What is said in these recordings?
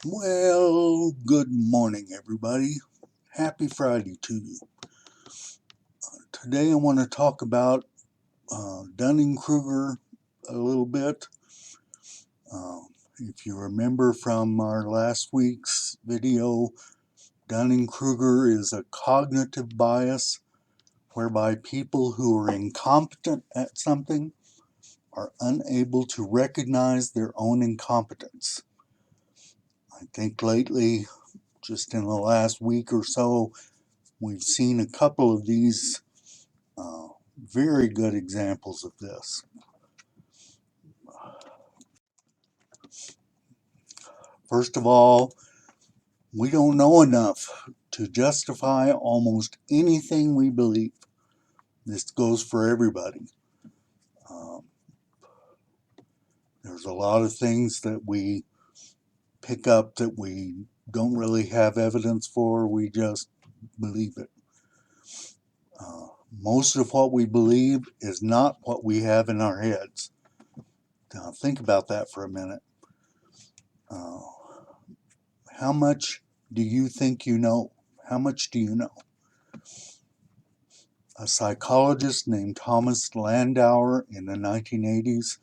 Well, good morning, everybody. Happy Friday to you. Today I want to talk about Dunning-Kruger a little bit. Uh, if you remember from our last week's video, Dunning-Kruger is a cognitive bias whereby people who are incompetent at something are unable to recognize their own incompetence. I think lately, just in the last week or so, we've seen a couple of these very good examples of this. First of all, we don't know enough to justify almost anything we believe. This goes for everybody. Um, there's a lot of things that we pick up that we don't really have evidence for, we just believe it. Most of what we believe is not what we have in our heads. Now, think about that for a minute. How much do you think you know? How much do you know? A psychologist named Thomas Landauer in the 1980s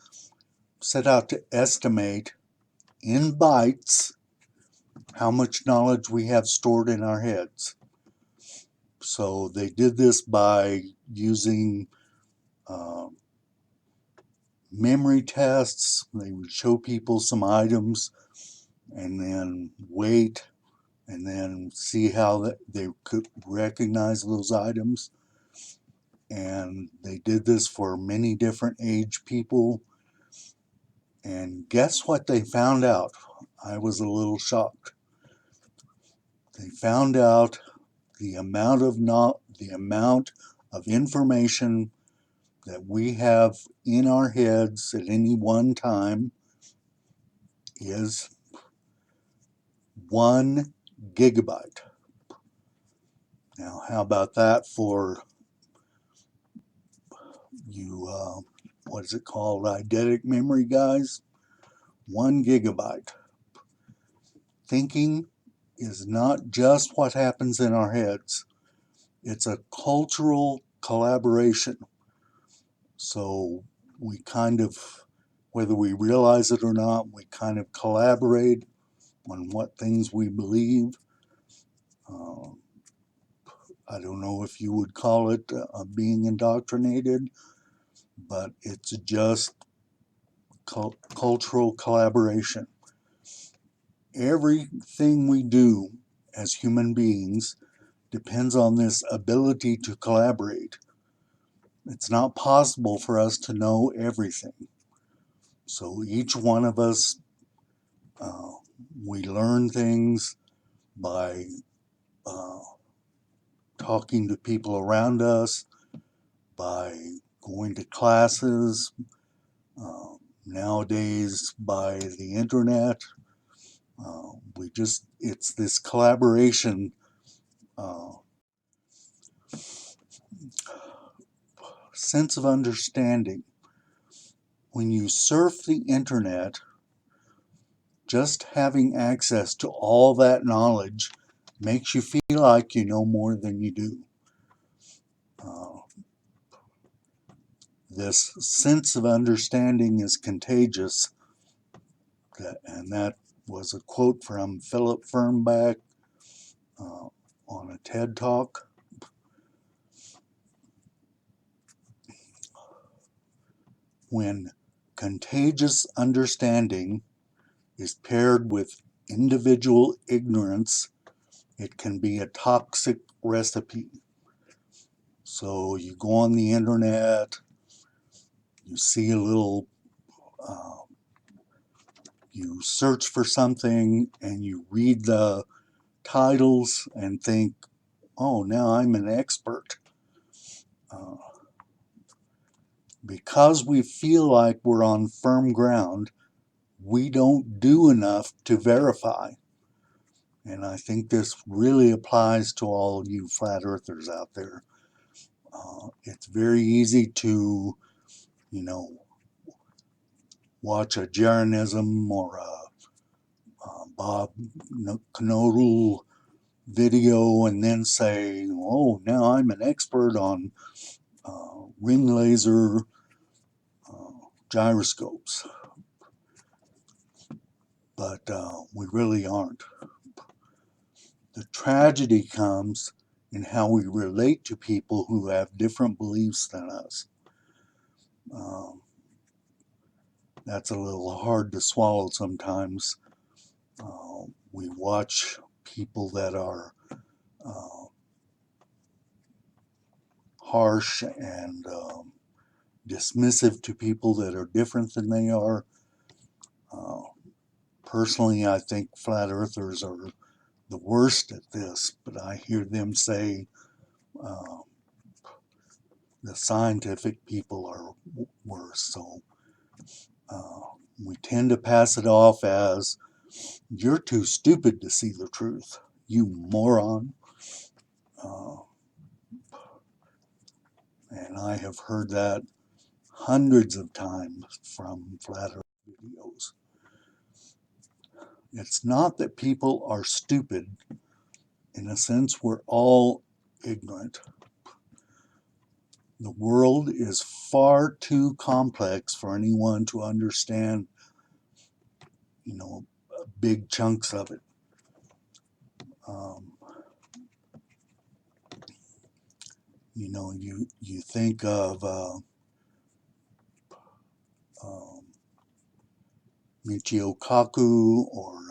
set out to estimate in bytes how much knowledge we have stored in our heads. So they did this by using memory tests. They would show people some items and then wait and then see how they could recognize those items. And they did this for many different age people. And guess what they found out? I was a little shocked. They found out the amount of information that we have in our heads at any one time is 1 gigabyte. Now, how about that for you, what is it called, eidetic memory guys? 1 gigabyte. Thinking is not just what happens in our heads. It's a cultural collaboration. So we kind of, whether we realize it or not, we kind of collaborate on what things we believe. I don't know if you would call it being indoctrinated, but it's just cultural collaboration. Everything we do as human beings depends on this ability to collaborate. It's not possible for us to know everything. So each one of us, we learn things by talking to people around us, by going to classes, nowadays by the internet. It's this collaboration sense of understanding. When you surf the internet, just having access to all that knowledge makes you feel like you know more than you do. This sense of understanding is contagious, and that was a quote from Philip Fernbach on a TED Talk. When contagious understanding is paired with individual ignorance, it can be a toxic recipe. So you go on the internet, you see a little, you search for something and you read the titles and think, oh, now I'm an expert. Because we feel like we're on firm ground, we don't do enough to verify. And I think this really applies to all you flat earthers out there. It's very easy to, watch a Jeranism or a Bob Knodel video and then say, oh, now I'm an expert on ring laser gyroscopes. But we really aren't. The tragedy comes in how we relate to people who have different beliefs than us. That's a little hard to swallow sometimes. We watch people that are harsh and dismissive to people that are different than they are. Personally, I think flat earthers are the worst at this, but I hear them say the scientific people are worse. So we tend to pass it off as, you're too stupid to see the truth, you moron. And I have heard that hundreds of times from flat earth videos. It's not that people are stupid. In a sense, we're all ignorant. The world is far too complex for anyone to understand, big chunks of it. You think of Michio Kaku or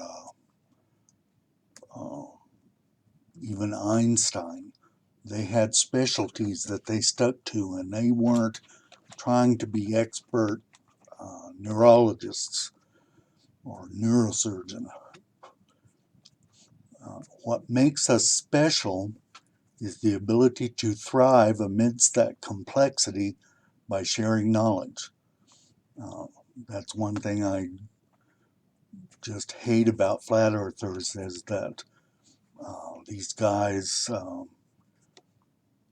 even Einstein. They had specialties that they stuck to, and they weren't trying to be expert neurologists or neurosurgeon. What makes us special is the ability to thrive amidst that complexity by sharing knowledge. That's one thing I just hate about flat earthers, is that these guys,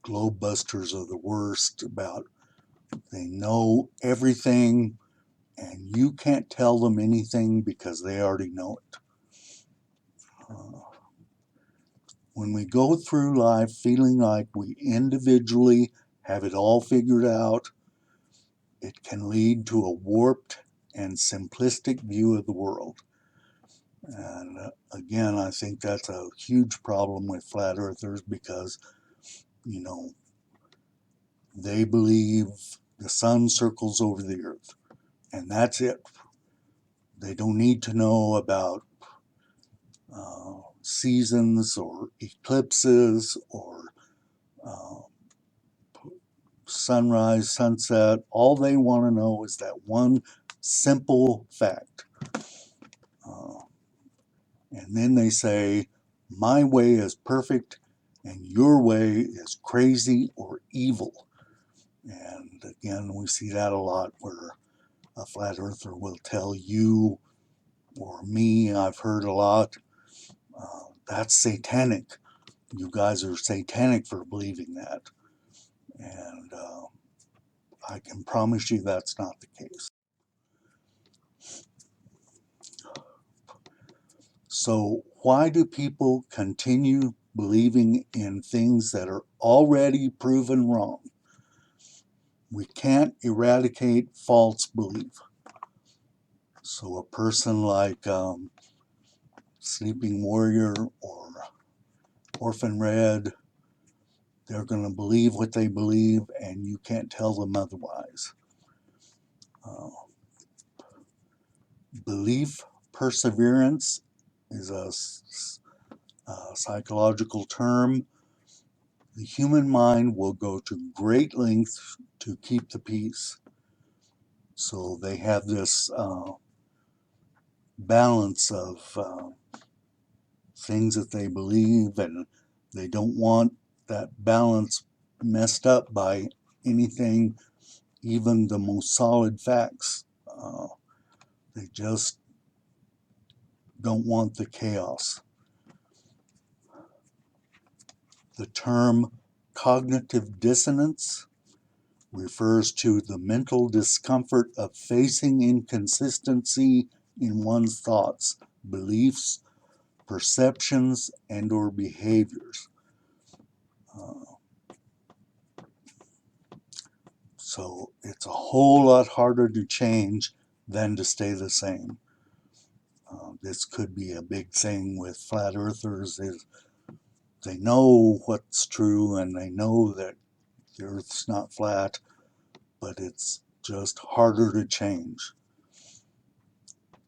globe busters, are the worst. About they know everything and you can't tell them anything because they already know it. When we go through life feeling like we individually have it all figured out, it can lead to a warped and simplistic view of the world. And again, I think that's a huge problem with flat earthers, because, they believe the sun circles over the earth, and that's it. They don't need to know about seasons or eclipses or sunrise, sunset. All they want to know is that one simple fact. And then they say, my way is perfect and your way is crazy or evil. And again, we see that a lot, where a flat earther will tell you or me, I've heard a lot, that's satanic. You guys are satanic for believing that. And I can promise you that's not the case. So why do people continue believing in things that are already proven wrong? We can't eradicate false belief. So a person like Sleeping Warrior or Orphan Red, they're going to believe what they believe, and you can't tell them otherwise. Belief perseverance is a psychological term. The human mind will go to great lengths to keep the peace. So they have this balance of things that they believe, and they don't want that balance messed up by anything, even the most solid facts. They just don't want the chaos. The term cognitive dissonance refers to the mental discomfort of facing inconsistency in one's thoughts, beliefs, perceptions and or behaviors. So it's a whole lot harder to change than to stay the same. This could be a big thing with flat earthers, is they know what's true and they know that the earth's not flat, but it's just harder to change.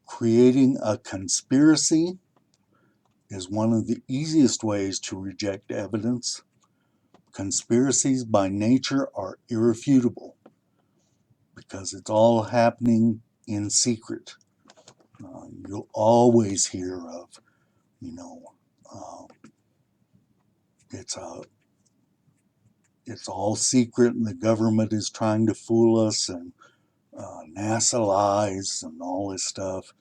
Creating a conspiracy is one of the easiest ways to reject evidence. Conspiracies by nature are irrefutable because it's all happening in secret. You'll always hear of, it's all secret and the government is trying to fool us, and NASA lies and all this stuff.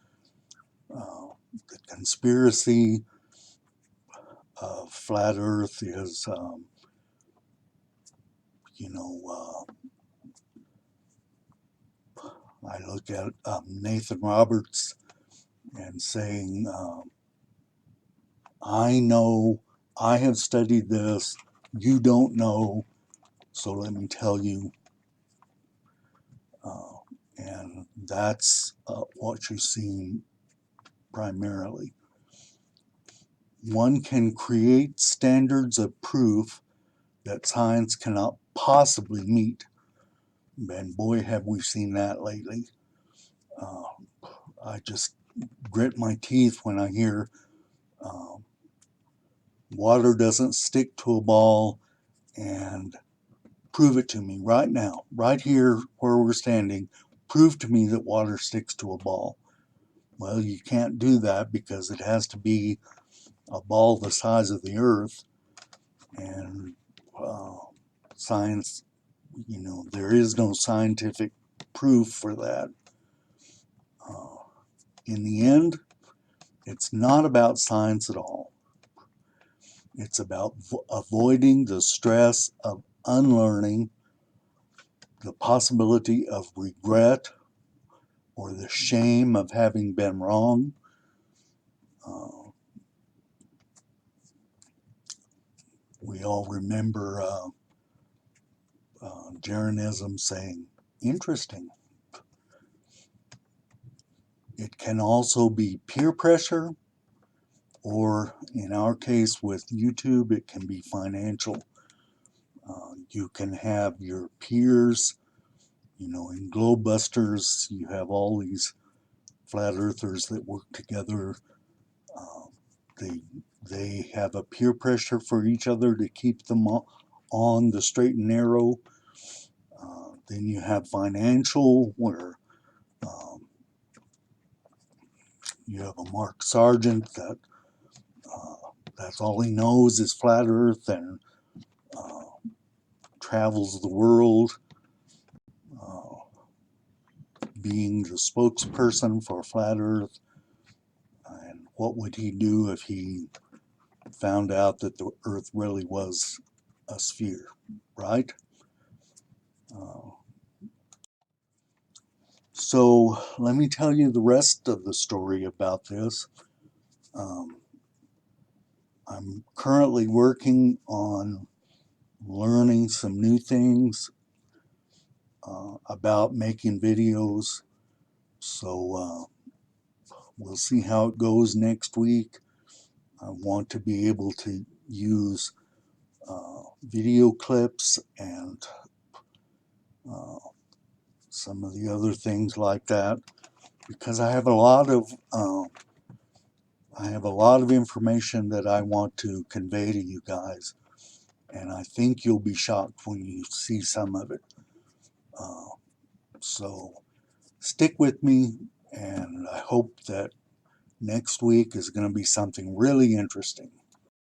The conspiracy of flat Earth is, I look at Nathan Roberts and saying, I know, I have studied this, you don't know, so let me tell you. And that's what you're seeing primarily. One can create standards of proof that science cannot possibly meet. And boy, have we seen that lately. I just grit my teeth when I hear water doesn't stick to a ball, and prove it to me right now, right here where we're standing. Prove to me that water sticks to a ball. Well, you can't do that because it has to be a ball the size of the earth, and science, there is no scientific proof for that. In the end, it's not about science at all. It's about avoiding the stress of unlearning, the possibility of regret, or the shame of having been wrong. We all remember Jeranism saying, interesting. It can also be peer pressure, or in our case with YouTube, it can be financial. You can have your peers, in Globebusters, you have all these flat earthers that work together. They have a peer pressure for each other to keep them on the straight and narrow. Then you have financial, where you have a Mark Sargent that's all he knows is flat earth, and travels the world being the spokesperson for flat earth. And what would he do if he found out that the earth really was a sphere, right? So let me tell you the rest of the story about this. I'm currently working on learning some new things about making videos. So we'll see how it goes next week. I want to be able to use video clips and some of the other things like that, because I have a lot of information that I want to convey to you guys, and I think you'll be shocked when you see some of it. So stick with me, and I hope that next week is going to be something really interesting.